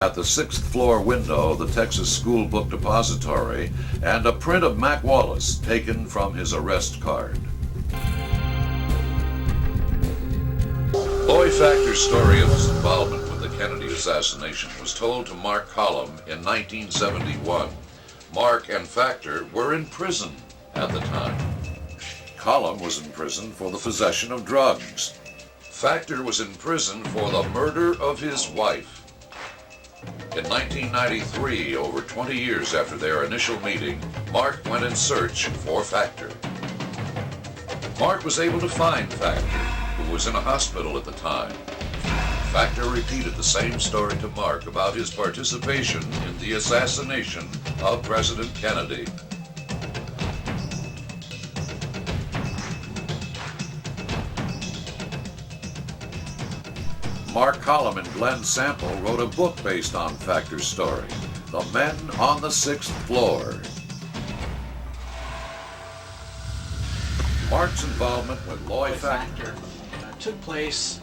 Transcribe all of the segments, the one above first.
at the sixth-floor window of the Texas School Book Depository and a print of Mac Wallace taken from his arrest card. Loy Factor's story of his involvement with the Kennedy assassination was told to Mark Collum in 1971. Mark and Factor were in prison at the time. Collum was in prison for the possession of drugs. Factor was in prison for the murder of his wife. In 1993, over 20 years after their initial meeting, Mark went in search for Factor. Mark was able to find Factor, who was in a hospital at the time. Factor repeated the same story to Mark about his participation in the assassination of President Kennedy. Mark Collum and Glenn Sample wrote a book based on Factor's story, The Men on the Sixth Floor. Mark's involvement with Loy Factor took place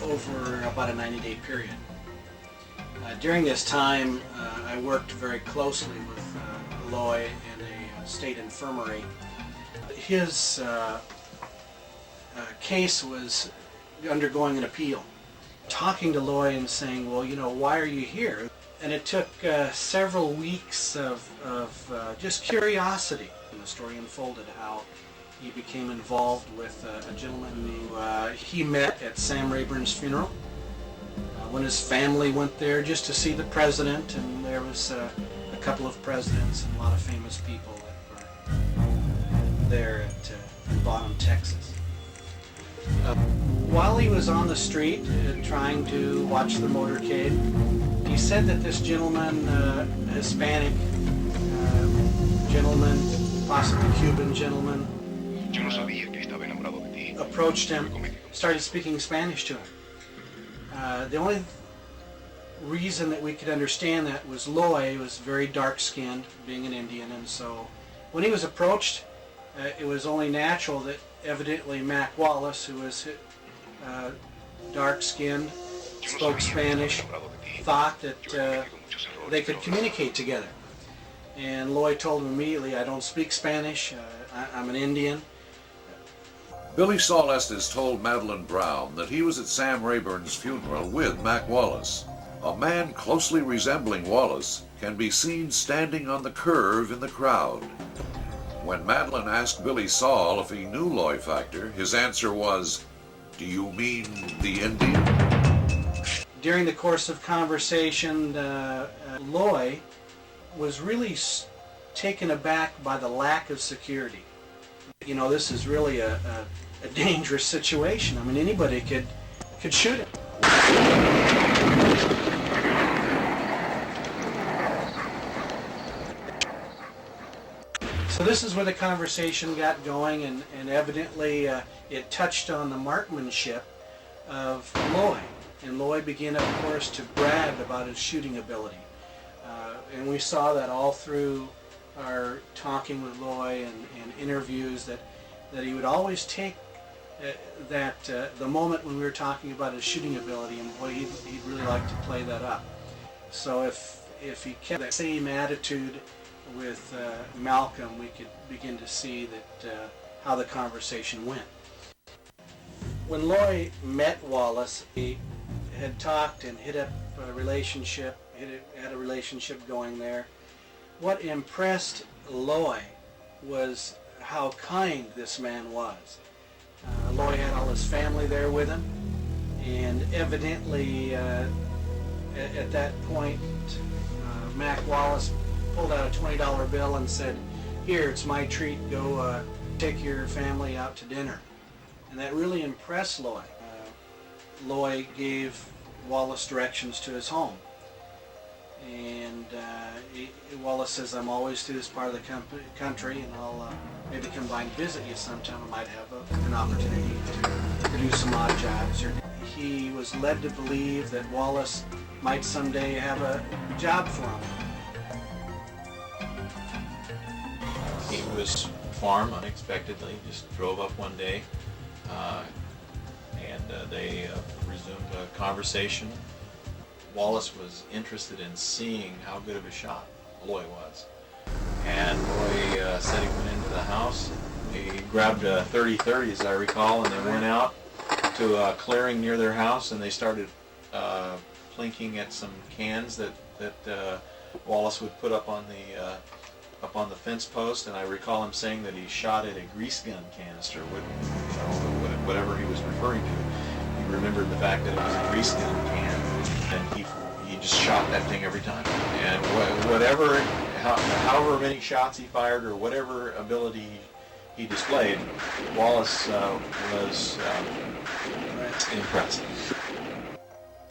over about a 90-day period. During this time, I worked very closely with Loy in a state infirmary. His case was undergoing an appeal. Talking to Loy and saying, well, you know, why are you here? And it took several weeks of just curiosity. And the story unfolded how he became involved with a gentleman who he met at Sam Rayburn's funeral when his family went there just to see the president, and there was a couple of presidents and a lot of famous people that were there at Bottom, Texas. While he was on the street trying to watch the motorcade, he said that this gentleman, Hispanic gentleman, possibly Cuban gentleman, approached him, started speaking Spanish to him. The only reason that we could understand that was Loy was very dark-skinned, being an Indian, and so when he was approached, it was only natural that evidently Mac Wallace, who was dark-skinned, spoke Spanish, thought that they could communicate together. And Loy told him immediately, I don't speak Spanish, I'm an Indian. Billy Saul Estes told Madeline Brown that he was at Sam Rayburn's funeral with Mac Wallace. A man closely resembling Wallace can be seen standing on the curve in the crowd. When Madeline asked Billy Saul if he knew Loy Factor, his answer was, do you mean the Indian? During the course of conversation, Loy was really taken aback by the lack of security. You know, this is really a dangerous situation. I mean, anybody could shoot him. So this is where the conversation got going, and evidently it touched on the marksmanship of Loy. And Loy began, of course, to brag about his shooting ability. And we saw that all through our talking with Loy and interviews, that he would always take the moment when we were talking about his shooting ability, and boy, he'd really like to play that up. So if he kept that same attitude with Malcolm, we could begin to see that how the conversation went. When Loy met Wallace, he had talked and hit up a relationship, had a relationship going there. What impressed Loy was how kind this man was. Loy had all his family there with him, and evidently at that point Mac Wallace pulled out a $20 bill and said, here, it's my treat, go take your family out to dinner. And that really impressed Loy. Loy gave Wallace directions to his home. And Wallace says, I'm always through this part of the country, and I'll maybe come by and visit you sometime. I might have an opportunity to do some odd jobs. He was led to believe that Wallace might someday have a job for him. He was farmed unexpectedly, just drove up one day, and they resumed a conversation. Wallace was interested in seeing how good of a shot Loy was. And Loy said he went into the house. He grabbed a .30-30, as I recall, and they went out to a clearing near their house, and they started plinking at some cans that Wallace would put up on the fence post. And I recall him saying that he shot at a grease gun canister, whatever he was referring to. He remembered the fact that it was a grease gun can, and he just shot that thing every time. And however many shots he fired, or whatever ability he displayed, Wallace was impressed.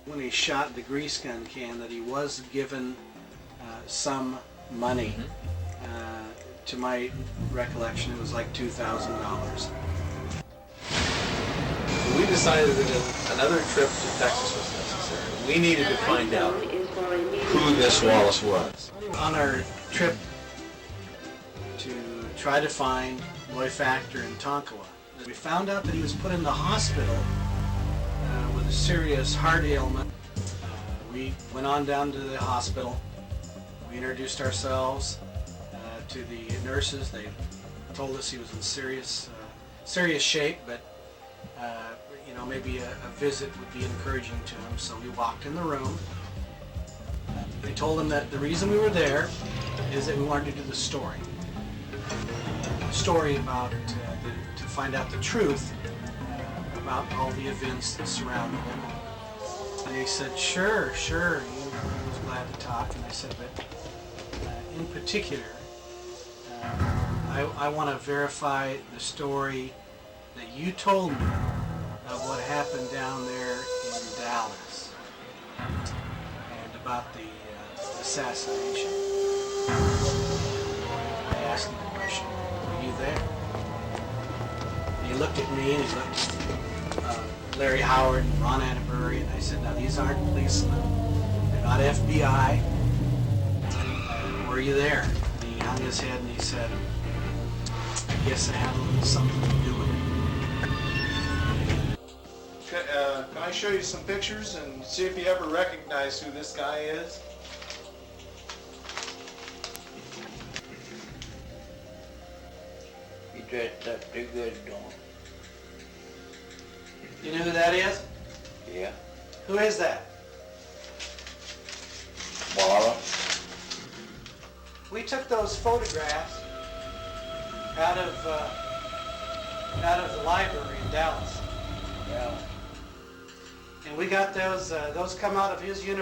When he shot the grease gun can, that he was given some money. To my recollection, it was like $2,000. We decided that another trip to Texas was necessary. We needed to find out who this Wallace was. On our trip to try to find Loy Factor in Tonkawa, we found out that he was put in the hospital with a serious heart ailment. We went on down to the hospital. We introduced ourselves to the nurses. They told us he was in serious shape, but maybe a visit would be encouraging to him. So we walked in the room. They told him that the reason we were there is that we wanted to do the story. About to find out the truth about all the events that surrounded him. And he said, sure, he was glad to talk. And I said, but in particular, I want to verify the story that you told me of what happened down there in Dallas and about the assassination. I asked him the question, were you there? And he looked at me and he looked at Larry Howard and Ron Atterbury, and I said, now these aren't policemen, they're not FBI. Were you there? And he hung his head and he said, I guess I had a little something to do with it. Can I show you some pictures and see if you ever recognize who this guy is? He dressed up too good, don't You know who that is? he? Yeah. Who is that? Wallace. We took those photographs out of the library in Dallas. Yeah. And we got those come out of his university.